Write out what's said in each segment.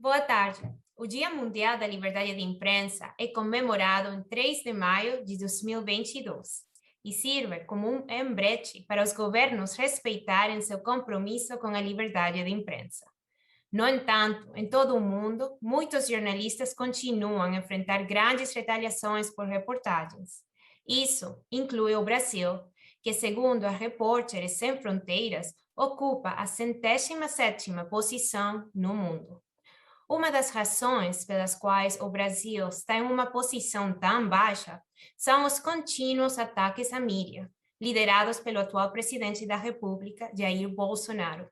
Boa tarde. O Dia Mundial da Liberdade de Imprensa é comemorado em 3 de maio de 2022 e serve como um lembrete para os governos respeitarem seu compromisso com a liberdade de imprensa. No entanto, em todo o mundo, muitos jornalistas continuam a enfrentar grandes retaliações por reportagens. Isso inclui o Brasil, que, segundo a Repórteres Sem Fronteiras, ocupa a 107ª posição no mundo. Uma das razões pelas quais o Brasil está em uma posição tão baixa são os contínuos ataques à mídia, liderados pelo atual presidente da República, Jair Bolsonaro.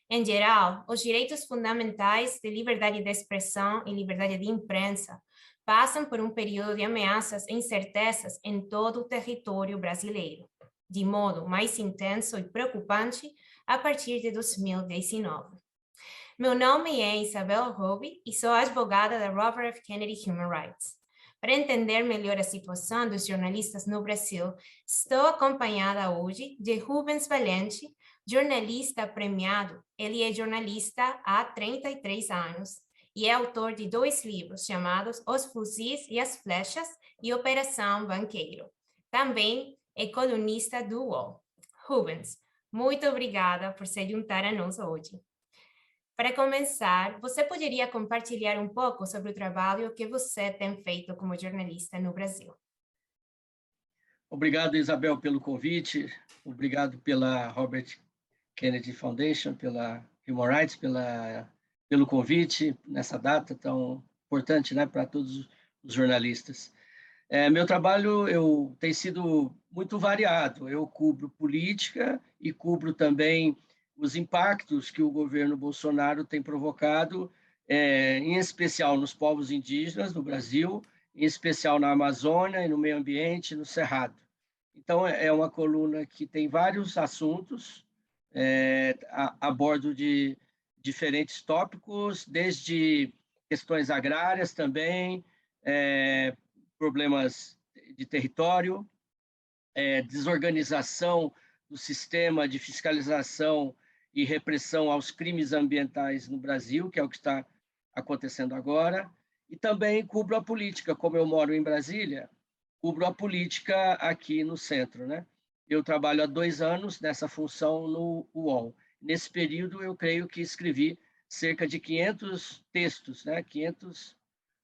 Em geral, os direitos fundamentais de liberdade de expressão e liberdade de imprensa passam por um período de ameaças e incertezas em todo o território brasileiro, de modo mais intenso e preocupante a partir de 2019. Meu nome é Isabel Roby e sou advogada da Robert F. Kennedy Human Rights. Para entender melhor a situação dos jornalistas no Brasil, estou acompanhada hoje de Rubens Valente, jornalista premiado. Ele é jornalista há 33 anos e é autor de 2 livros chamados Os Fuzis e as Flechas e Operação Banqueiro. Também é colunista do UOL. Rubens, muito obrigada por se juntar a nós hoje. Para começar, você poderia compartilhar um pouco sobre o trabalho que você tem feito como jornalista no Brasil? Obrigado, Isabel, pelo convite. Obrigado pela Robert Kennedy Foundation, pela Human Rights, pelo convite nessa data tão importante, né, para todos os jornalistas. Meu trabalho tem sido muito variado. Eu cubro política e cubro também os impactos que o governo Bolsonaro tem provocado, em especial nos povos indígenas do Brasil, em especial na Amazônia e no meio ambiente, no Cerrado. Então, é uma coluna que tem vários assuntos, a bordo de diferentes tópicos, desde questões agrárias também, problemas de território, desorganização do sistema de fiscalização e repressão aos crimes ambientais no Brasil, que é o que está acontecendo agora, e também cubro a política, como eu moro em Brasília, cubro a política aqui no centro, né? Eu trabalho há 2 anos nessa função no UOL. Nesse período, eu creio que escrevi cerca de 500 textos, né? 500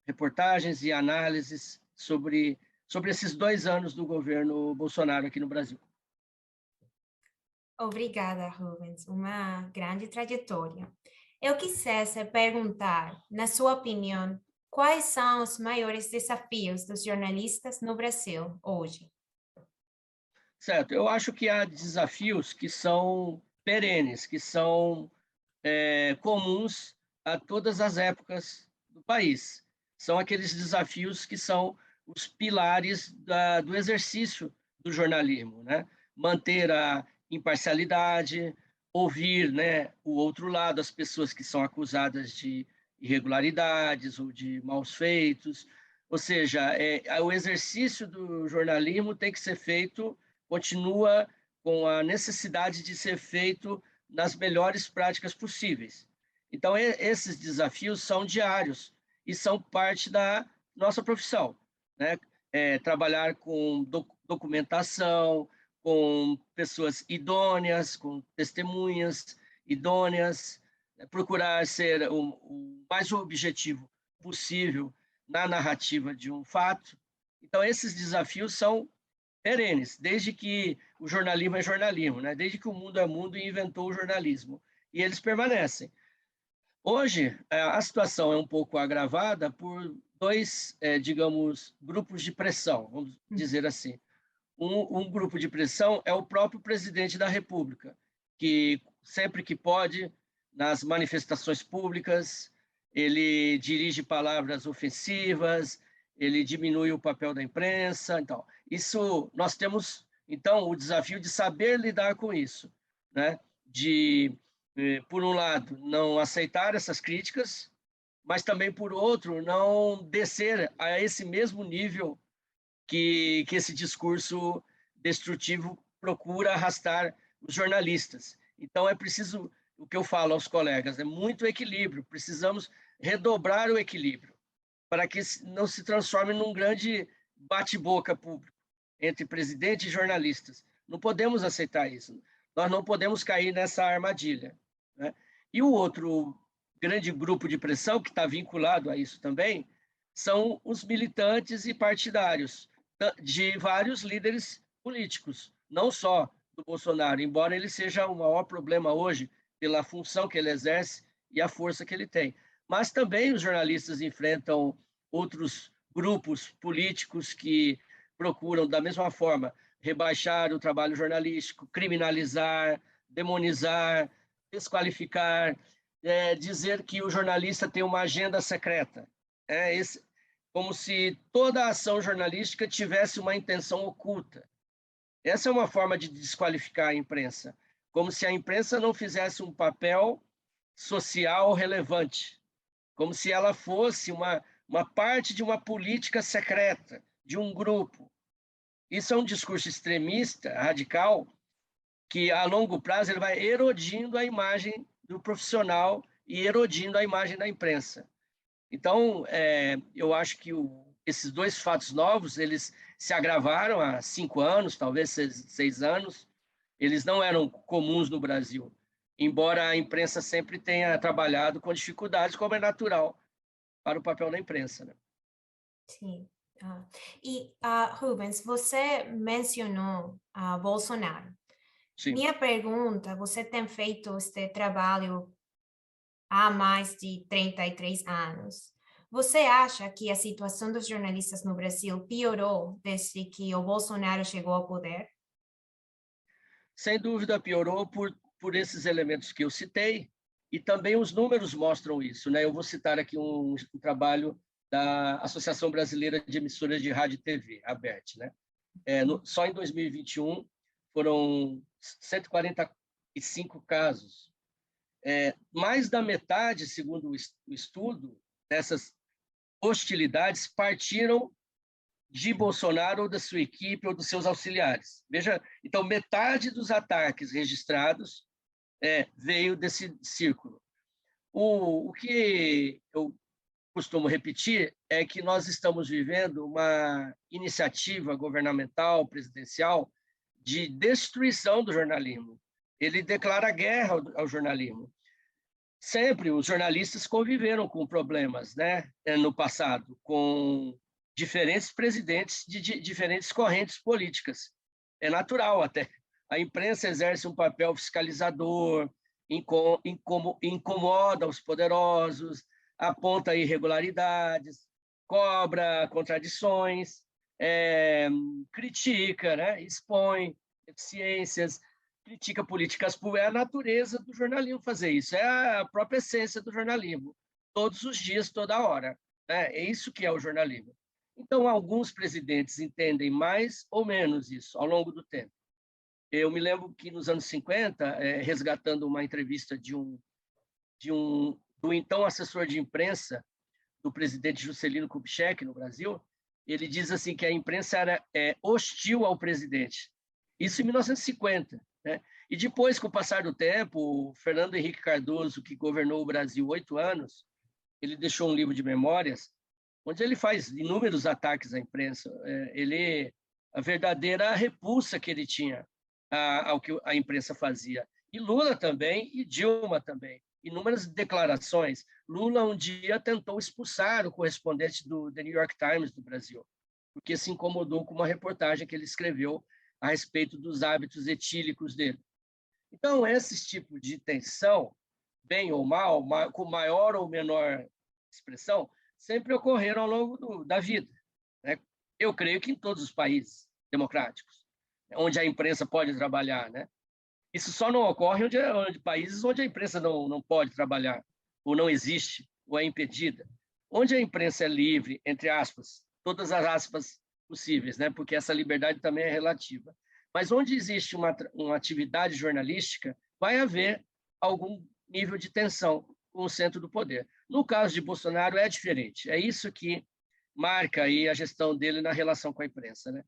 reportagens e análises sobre esses 2 anos do governo Bolsonaro aqui no Brasil. Obrigada, Rubens. Uma grande trajetória. Eu quisesse perguntar, na sua opinião, quais são os maiores desafios dos jornalistas no Brasil hoje? Certo, eu acho que há desafios que são perenes, que são comuns a todas as épocas do país. São aqueles desafios que são os pilares do exercício do jornalismo, né? Manter a imparcialidade, ouvir, né, o outro lado, as pessoas que são acusadas de irregularidades ou de maus feitos. Ou seja, o exercício do jornalismo tem que ser feito, continua com a necessidade de ser feito nas melhores práticas possíveis. Então, esses desafios são diários e são parte da nossa profissão, né? Trabalhar com documentação, com pessoas idôneas, com testemunhas idôneas, procurar ser o mais objetivo possível na narrativa de um fato. Então, esses desafios são perenes, desde que o jornalismo é jornalismo, né? Desde que o mundo é mundo e inventou o jornalismo. E eles permanecem. Hoje, a situação é um pouco agravada por 2, digamos, grupos de pressão, vamos dizer assim. Um grupo de pressão é o próprio presidente da República, que sempre que pode, nas manifestações públicas, ele dirige palavras ofensivas, ele diminui o papel da imprensa. Então, nós temos, então, o desafio de saber lidar com isso, né? De, por um lado, não aceitar essas críticas, mas também, por outro, não descer a esse mesmo nível que esse discurso destrutivo procura arrastar os jornalistas. Então, é preciso, o que eu falo aos colegas, é muito equilíbrio. Precisamos redobrar o equilíbrio, para que não se transforme num grande bate-boca público entre presidente e jornalistas. Não podemos aceitar isso. Nós não podemos cair nessa armadilha, né? E o outro grande grupo de pressão que está vinculado a isso também são os militantes e partidários de vários líderes políticos, não só do Bolsonaro, embora ele seja o maior problema hoje pela função que ele exerce e a força que ele tem. Mas também os jornalistas enfrentam outros grupos políticos que procuram, da mesma forma, rebaixar o trabalho jornalístico, criminalizar, demonizar, desqualificar, dizer que o jornalista tem uma agenda secreta. Como se toda a ação jornalística tivesse uma intenção oculta. Essa é uma forma de desqualificar a imprensa, como se a imprensa não fizesse um papel social relevante, como se ela fosse uma parte de uma política secreta, de um grupo. Isso é um discurso extremista, radical, que a longo prazo ele vai erodindo a imagem do profissional e erodindo a imagem da imprensa. Então, eu acho que esses dois fatos novos, eles se agravaram há 5 anos, talvez 6 anos. Eles não eram comuns no Brasil, embora a imprensa sempre tenha trabalhado com dificuldades, como é natural para o papel da imprensa, né? Sim. Rubens, você mencionou Bolsonaro. Sim. Minha pergunta, você tem feito este trabalho há mais de 33 anos. Você acha que a situação dos jornalistas no Brasil piorou desde que o Bolsonaro chegou ao poder? Sem dúvida piorou por esses elementos que eu citei, e também os números mostram isso, né? Eu vou citar aqui um trabalho da Associação Brasileira de Emissoras de Rádio e TV, a ABERT, né? Só em 2021 foram 145 casos. Mais da metade, segundo o estudo, dessas hostilidades partiram de Bolsonaro ou da sua equipe ou dos seus auxiliares. Veja, então, metade dos ataques registrados veio desse círculo. O que eu costumo repetir é que nós estamos vivendo uma iniciativa governamental, presidencial, de destruição do jornalismo. Ele declara guerra ao jornalismo. Sempre os jornalistas conviveram com problemas, né, no passado, com diferentes presidentes de diferentes correntes políticas. É natural até. A imprensa exerce um papel fiscalizador, incomoda os poderosos, aponta irregularidades, cobra contradições, critica, né, expõe deficiências, critica políticas públicas. É a natureza do jornalismo fazer isso, é a própria essência do jornalismo, todos os dias, toda hora. Né? É isso que é o jornalismo. Então, alguns presidentes entendem mais ou menos isso ao longo do tempo. Eu me lembro que nos anos 50, resgatando uma entrevista do então assessor de imprensa do presidente Juscelino Kubitschek no Brasil, ele diz assim que a imprensa era hostil ao presidente. Isso em 1950. Né? E depois, com o passar do tempo, o Fernando Henrique Cardoso, que governou o Brasil 8 anos, ele deixou um livro de memórias, onde ele faz inúmeros ataques à imprensa. A verdadeira repulsa que ele tinha ao que a imprensa fazia. E Lula também, e Dilma também. Inúmeras declarações. Lula um dia tentou expulsar o correspondente do The New York Times do Brasil, porque se incomodou com uma reportagem que ele escreveu a respeito dos hábitos etílicos dele. Então, esse tipo de tensão, bem ou mal, com maior ou menor expressão, sempre ocorreram ao longo da vida. Né? Eu creio que em todos os países democráticos, onde a imprensa pode trabalhar. Né? Isso só não ocorre onde países onde a imprensa não pode trabalhar, ou não existe, ou é impedida. Onde a imprensa é livre, entre aspas, todas as aspas possíveis, né? Porque essa liberdade também é relativa. Mas onde existe uma atividade jornalística, vai haver algum nível de tensão com o centro do poder. No caso de Bolsonaro, é diferente. É isso que marca aí a gestão dele na relação com a imprensa. Né?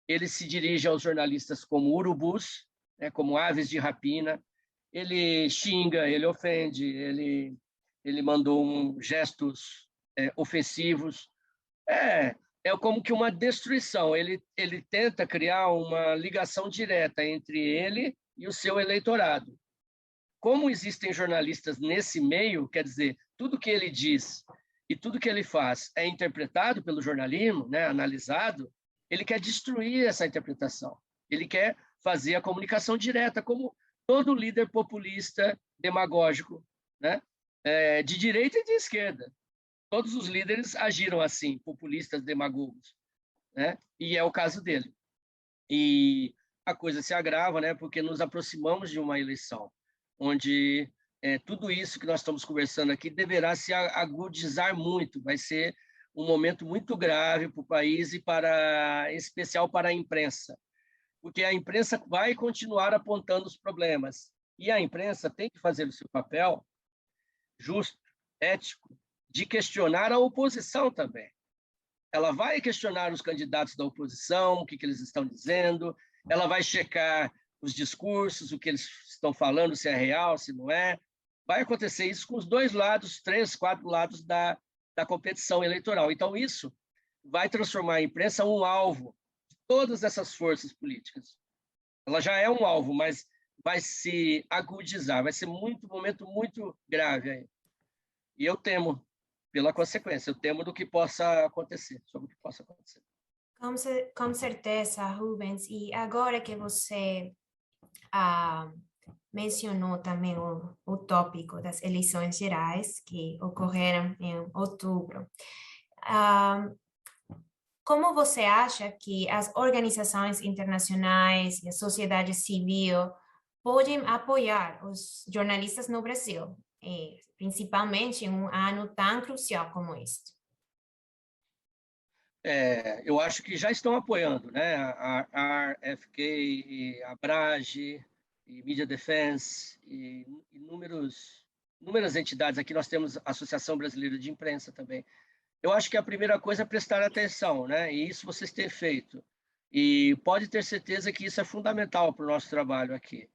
Ele se dirige aos jornalistas como urubus, né, como aves de rapina, ele xinga, ele ofende, ele ele mandou gestos ofensivos. É como que uma destruição. Ele tenta criar uma ligação direta entre ele e o seu eleitorado. Como existem jornalistas nesse meio, quer dizer, tudo que ele diz e tudo que ele faz é interpretado pelo jornalismo, né, analisado, ele quer destruir essa interpretação. Ele quer fazer a comunicação direta, como todo líder populista, demagógico, né, de direita e de esquerda. Todos os líderes agiram assim, populistas, demagogos, né? E é o caso dele. E a coisa se agrava, né? Porque nos aproximamos de uma eleição, onde tudo isso que nós estamos conversando aqui deverá se agudizar muito. Vai ser um momento muito grave para o país e em especial para a imprensa, porque a imprensa vai continuar apontando os problemas e a imprensa tem que fazer o seu papel justo, ético, de questionar a oposição também. Ela vai questionar os candidatos da oposição, o que eles estão dizendo, ela vai checar os discursos, o que eles estão falando, se é real, se não é. Vai acontecer isso com os dois lados, 3, 4 lados da competição eleitoral. Então, isso vai transformar a imprensa em um alvo de todas essas forças políticas. Ela já é um alvo, mas vai se agudizar, vai ser um momento muito grave aí. E eu temo pela consequência, eu temo do que possa acontecer, sobre o que possa acontecer. Com certeza, Rubens. E agora que você mencionou também o tópico das eleições gerais que ocorreram em outubro, como você acha que as organizações internacionais e a sociedade civil podem apoiar os jornalistas no Brasil, principalmente em um ano tão crucial como este? Eu acho que já estão apoiando, né? A RFK, a Abrage, e Media Defense, e inúmeras entidades. Aqui nós temos a Associação Brasileira de Imprensa também. Eu acho que a primeira coisa é prestar atenção, né? E isso vocês têm feito. E pode ter certeza que isso é fundamental para o nosso trabalho aqui.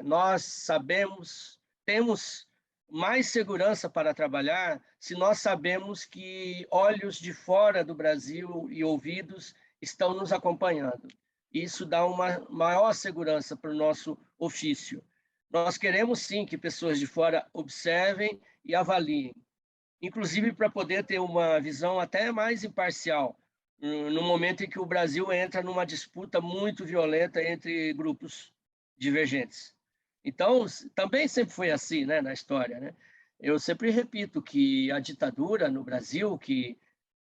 Nós sabemos, temos mais segurança para trabalhar se nós sabemos que olhos de fora do Brasil e ouvidos estão nos acompanhando. Isso dá uma maior segurança para o nosso ofício. Nós queremos, sim, que pessoas de fora observem e avaliem, inclusive para poder ter uma visão até mais imparcial, no momento em que o Brasil entra numa disputa muito violenta entre grupos divergentes. Então, também sempre foi assim, né, na história, né? Eu sempre repito que a ditadura no Brasil,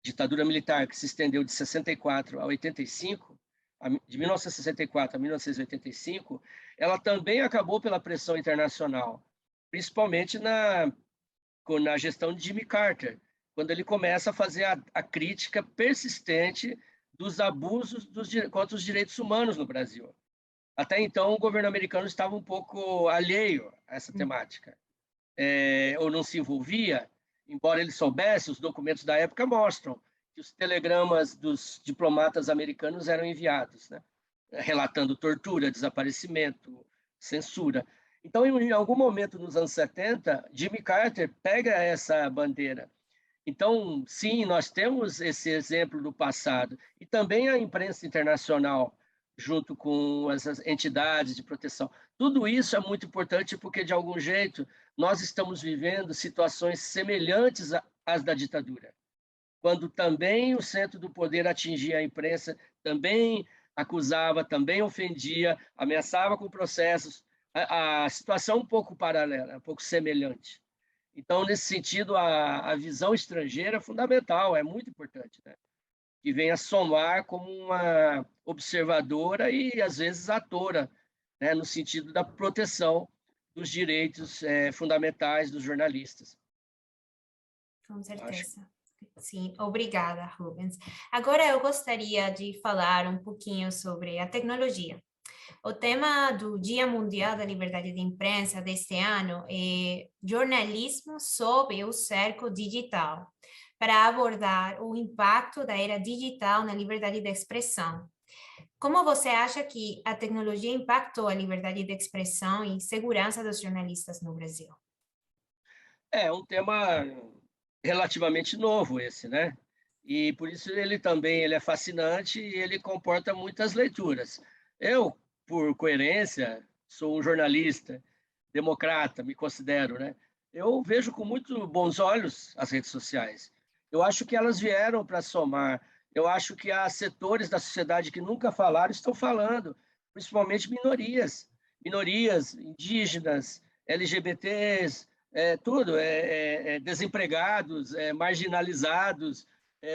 ditadura militar que se estendeu de 64 a 85, de 1964 a 1985, ela também acabou pela pressão internacional, principalmente na gestão de Jimmy Carter, quando ele começa a fazer a crítica persistente dos abusos contra os direitos humanos no Brasil. Até então, o governo americano estava um pouco alheio a essa temática, ou não se envolvia, embora ele soubesse, os documentos da época mostram que os telegramas dos diplomatas americanos eram enviados, né? Relatando tortura, desaparecimento, censura. Então, em algum momento nos anos 70, Jimmy Carter pega essa bandeira. Então, sim, nós temos esse exemplo do passado. E também a imprensa internacional, junto com essas entidades de proteção. Tudo isso é muito importante porque, de algum jeito, nós estamos vivendo situações semelhantes às da ditadura, quando também o centro do poder atingia a imprensa, também acusava, também ofendia, ameaçava com processos. A situação um pouco paralela, um pouco semelhante. Então, nesse sentido, a visão estrangeira é fundamental, é muito importante, né? Que venha somar como uma observadora e, às vezes, atora, né? No sentido da proteção dos direitos fundamentais dos jornalistas. Com certeza. Sim, obrigada, Rubens. Agora eu gostaria de falar um pouquinho sobre a tecnologia. O tema do Dia Mundial da Liberdade de Imprensa deste ano é jornalismo sob o cerco digital, para abordar o impacto da era digital na liberdade de expressão. Como você acha que a tecnologia impactou a liberdade de expressão e segurança dos jornalistas no Brasil? É um tema relativamente novo esse, né? E por isso ele é fascinante e ele comporta muitas leituras. Eu, por coerência, sou um jornalista democrata, me considero, né? Eu vejo com muito bons olhos as redes sociais. Eu acho que elas vieram para somar. Eu acho que há setores da sociedade que nunca falaram, estão falando, principalmente minorias, minorias indígenas, LGBTs, tudo, desempregados, marginalizados,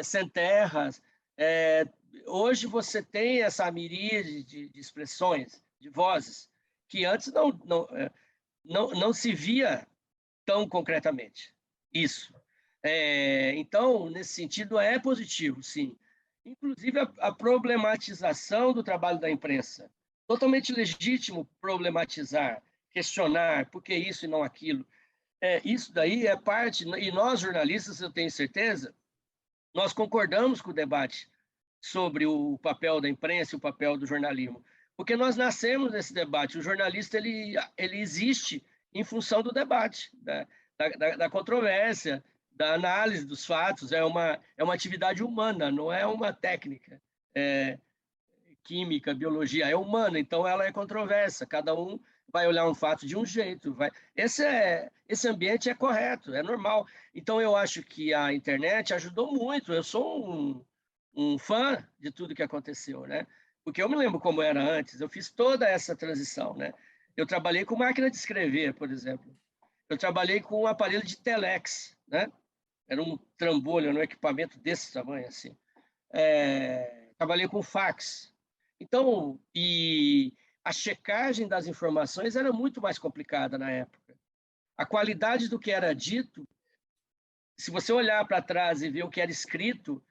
sem terras. É, hoje você tem essa miríade de expressões, de vozes, que antes não se via tão concretamente. Isso. Então, nesse sentido, é positivo, sim. Inclusive, a problematização do trabalho da imprensa. Totalmente legítimo problematizar, questionar por que isso e não aquilo. Isso daí é parte, e nós jornalistas, eu tenho certeza, nós concordamos com o debate sobre o papel da imprensa e o papel do jornalismo, porque nós nascemos nesse debate. O jornalista ele existe em função do debate, da controvérsia, da análise dos fatos. É uma atividade humana, não é uma técnica. Química, biologia é humana, então ela é controversa. Cada um vai olhar um fato de um jeito. Esse ambiente é correto, é normal. Então eu acho que a internet ajudou muito. Eu sou um fã de tudo que aconteceu, né? Porque eu me lembro como era antes. Eu fiz toda essa transição, né? Eu trabalhei com máquina de escrever, por exemplo. Eu trabalhei com um aparelho de telex, né? Era um trambolho, um equipamento desse tamanho assim. Trabalhei com fax. Então, e a checagem das informações era muito mais complicada na época. A qualidade do que era dito, se você olhar para trás e ver o que era escrito,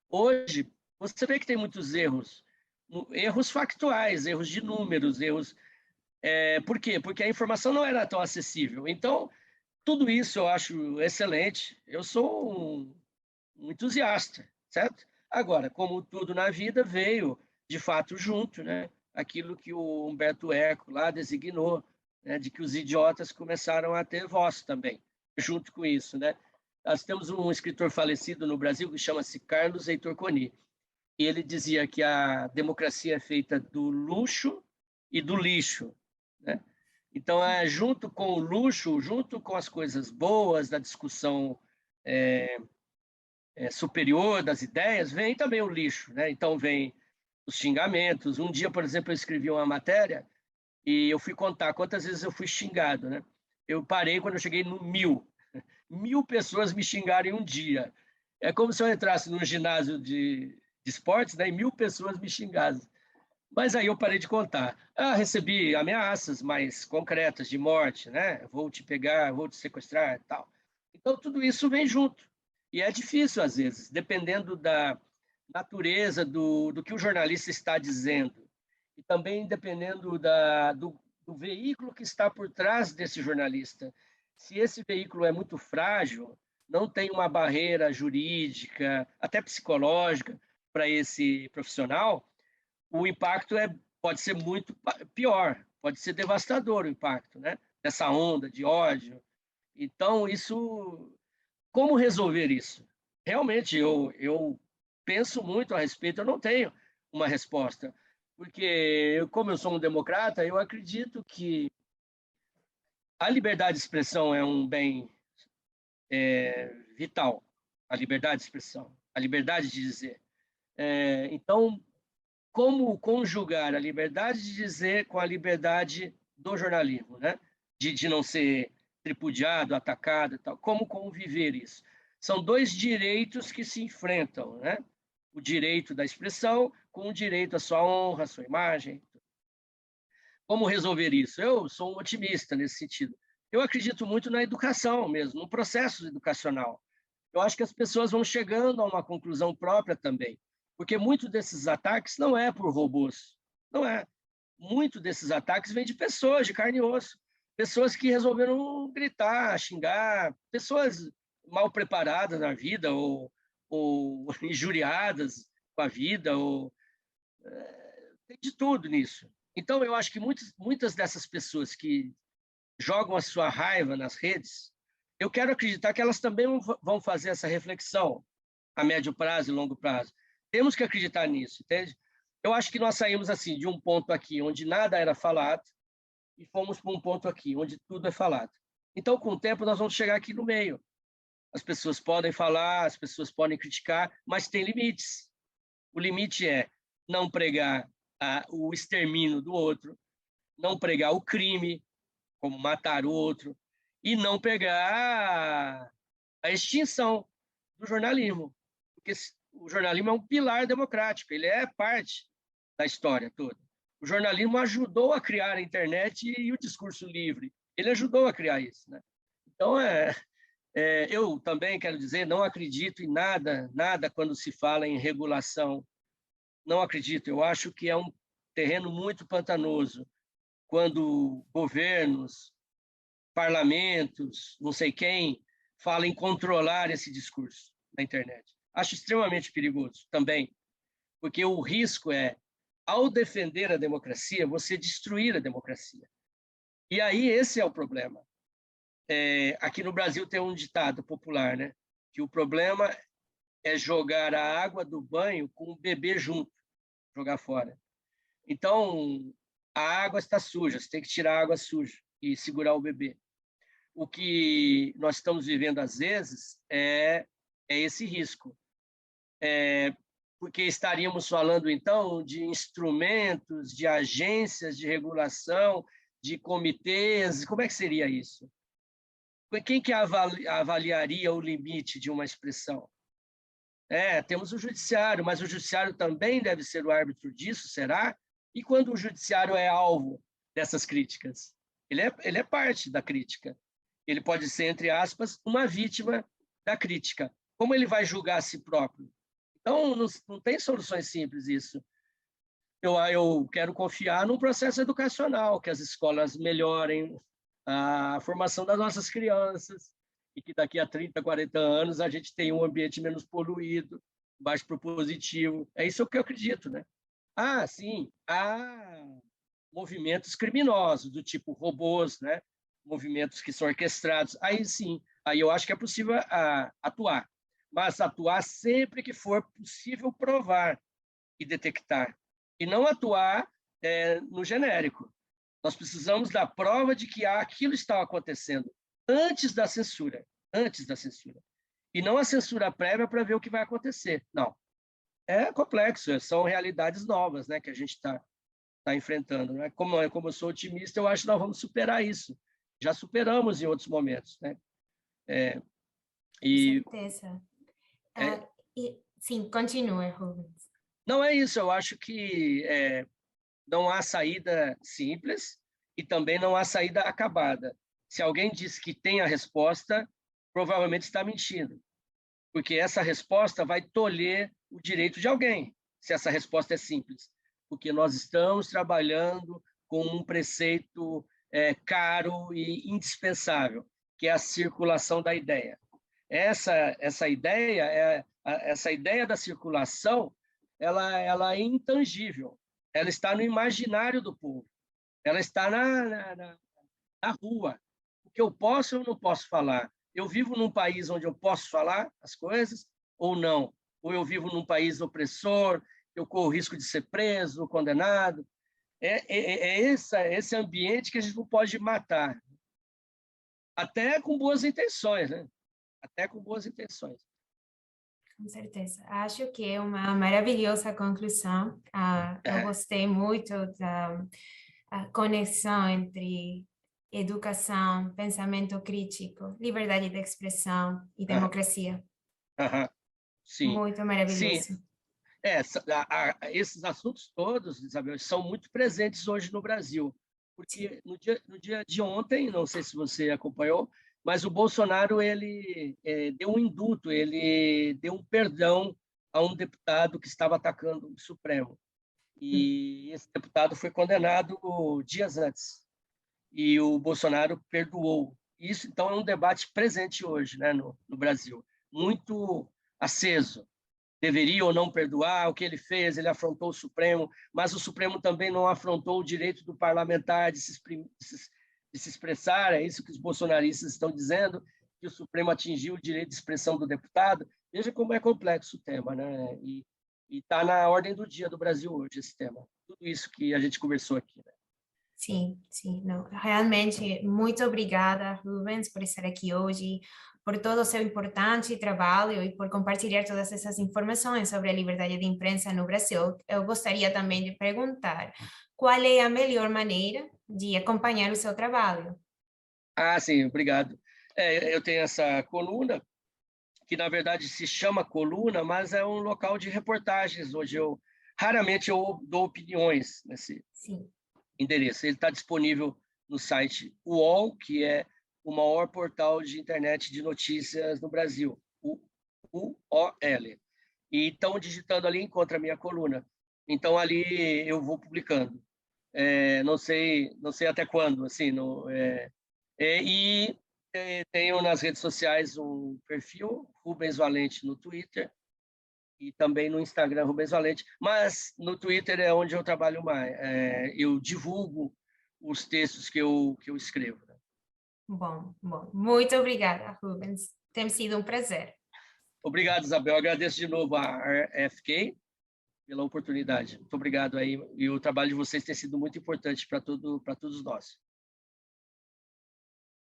hoje você vê que tem muitos erros. Erros factuais, erros de números, erros. Por quê? Porque a informação não era tão acessível. Então, tudo isso eu acho excelente. Eu sou um entusiasta, certo? Agora, como tudo na vida, veio de fato junto, né? Aquilo que o Humberto Eco lá designou, né? De que os idiotas começaram a ter voz também, junto com isso, né? Nós temos um escritor falecido no Brasil que chama-se Carlos Heitor Coni, e ele dizia que a democracia é feita do luxo e do lixo, né? Então, junto com o luxo, junto com as coisas boas da discussão superior das ideias, vem também o lixo, né? Então vem os xingamentos. Um dia, por exemplo, eu escrevi uma matéria e eu fui contar quantas vezes eu fui xingado, né? Eu parei quando eu cheguei no 1.000. 1.000 pessoas me xingaram em um dia. É como se eu entrasse num ginásio de esportes, né? E 1.000 pessoas me xingassem. Mas aí eu parei de contar. Recebi ameaças mais concretas de morte, né? Vou te pegar, vou te sequestrar, e tal. Então tudo isso vem junto. E é difícil às vezes, dependendo da natureza do que o jornalista está dizendo e também dependendo do veículo que está por trás desse jornalista. Se esse veículo é muito frágil, não tem uma barreira jurídica, até psicológica para esse profissional, o impacto pode ser muito pior, pode ser devastador o impacto, né? Dessa onda de ódio. Então, como resolver isso? Realmente, eu penso muito a respeito, eu não tenho uma resposta, porque como eu sou um democrata, eu acredito que a liberdade de expressão é um bem vital, a liberdade de expressão, a liberdade de dizer. Então, como conjugar a liberdade de dizer com a liberdade do jornalismo, né? De não ser tripudiado, atacado e tal. Como conviver isso? São dois direitos que se enfrentam, né? O direito da expressão com o direito à sua honra, à sua imagem. Como resolver isso? Eu sou um otimista nesse sentido. Eu acredito muito na educação mesmo, no processo educacional. Eu acho que as pessoas vão chegando a uma conclusão própria também, porque muito desses ataques não é por robôs, não é. Muito desses ataques vem de pessoas de carne e osso, pessoas que resolveram gritar, xingar, pessoas mal preparadas na vida ou injuriadas com a vida, ou tem de tudo nisso. Então, eu acho que muitas dessas pessoas que jogam a sua raiva nas redes, eu quero acreditar que elas também vão fazer essa reflexão a médio prazo e longo prazo. Temos que acreditar nisso, entende? Eu acho que nós saímos assim de um ponto aqui onde nada era falado e fomos para um ponto aqui onde tudo é falado. Então, com o tempo, nós vamos chegar aqui no meio. As pessoas podem falar, as pessoas podem criticar, mas tem limites. O limite é não pregar o extermínio do outro, não pregar o crime, como matar o outro, e não pregar a extinção do jornalismo. Porque o jornalismo é um pilar democrático, ele é parte da história toda. O jornalismo ajudou a criar a internet e o discurso livre. Ele ajudou a criar isso, né? Então, eu também quero dizer, não acredito em nada quando se fala em regulação. Não acredito. Eu acho que é um terreno muito pantanoso quando governos, parlamentos, não sei quem, falam em controlar esse discurso na internet. Acho extremamente perigoso também, porque o risco é, ao defender a democracia, você destruir a democracia. E aí esse é o problema. Aqui no Brasil tem um ditado popular, né? Que o problema é jogar a água do banho com o bebê junto, jogar fora. Então, a água está suja, você tem que tirar a água suja e segurar o bebê. O que nós estamos vivendo, às vezes, é esse risco. Porque estaríamos falando, então, de instrumentos, de agências de regulação, de comitês, como é que seria isso? Quem que avaliaria o limite de uma expressão? Temos o judiciário, mas o judiciário também deve ser o árbitro disso, será? E quando o judiciário é alvo dessas críticas? Ele é parte da crítica. Ele pode ser, entre aspas, uma vítima da crítica. Como ele vai julgar a si próprio? Então, não tem soluções simples isso. Eu quero confiar num processo educacional, que as escolas melhorem a formação das nossas crianças e que daqui a 30, 40 anos a gente tenha um ambiente menos poluído, mais propositivo. É isso que eu acredito, né? Sim, há movimentos criminosos, do tipo robôs, né? Movimentos que são orquestrados. Aí sim, aí eu acho que é possível atuar, mas atuar sempre que for possível provar e detectar, e não atuar no genérico. Nós precisamos da prova de que aquilo está acontecendo antes da censura, e não a censura prévia para ver o que vai acontecer. Não, é complexo, são realidades novas, né, que a gente está enfrentando. Né? Como eu sou otimista, eu acho que nós vamos superar isso. Já superamos em outros momentos, né? Com certeza. Sim, continue, Rubens. Não é isso, eu acho que não há saída simples e também não há saída acabada. Se alguém diz que tem a resposta, provavelmente está mentindo, porque essa resposta vai tolher o direito de alguém, se essa resposta é simples, porque nós estamos trabalhando com um preceito caro e indispensável, que é a circulação da ideia. Essa ideia da circulação, ela é intangível, ela está no imaginário do povo, ela está na rua. O que eu posso ou não posso falar? Eu vivo num país onde eu posso falar as coisas ou não? Ou eu vivo num país opressor, eu corro o risco de ser preso, condenado? Esse ambiente que a gente não pode matar. Até com boas intenções, né? Até com boas intenções. Com certeza. Acho que é uma maravilhosa conclusão. Eu gostei muito da conexão entre educação, pensamento crítico, liberdade de expressão e democracia. Sim. Muito maravilhoso. Sim. Esses assuntos todos, Isabel, são muito presentes hoje no Brasil, porque no dia de ontem, não sei se você acompanhou, mas o Bolsonaro ele deu um indulto, ele deu um perdão a um deputado que estava atacando o Supremo. E esse deputado foi condenado dias antes. E o Bolsonaro perdoou. Isso, então, é um debate presente hoje, né, no Brasil, muito aceso. Deveria ou não perdoar o que ele fez, ele afrontou o Supremo, mas o Supremo também não afrontou o direito do parlamentar de se expressar, é isso que os bolsonaristas estão dizendo. que o Supremo atingiu o direito de expressão do deputado. Veja como é complexo o tema, né? E está na ordem do dia do Brasil hoje esse tema. Tudo isso que a gente conversou aqui, né? Sim, sim, não, realmente, muito obrigada, Rubens, por estar aqui hoje, por todo o seu importante trabalho e por compartilhar todas essas informações sobre a liberdade de imprensa no Brasil. Eu gostaria também de perguntar qual é a melhor maneira de acompanhar o seu trabalho? Ah, sim, obrigado. Eu tenho essa coluna, que na verdade se chama coluna, mas é um local de reportagens, onde raramente eu dou opiniões nesse Sim, endereço. Ele está disponível no site UOL, que é o maior portal de internet de notícias no Brasil, o UOL. E estão digitando ali, encontra a minha coluna. Então ali eu vou publicando. Não sei até quando, assim, tenho nas redes sociais um perfil, Rubens Valente, no Twitter, e também no Instagram, Rubens Valente, mas no Twitter é onde eu trabalho mais. Eu divulgo os textos que eu escrevo. Né? bom, bom. Muito obrigada, Rubens. Tem sido um prazer. Obrigado, Isabel. Agradeço de novo a RFK pela oportunidade. Muito obrigado aí. E o trabalho de vocês tem sido muito importante para todos nós.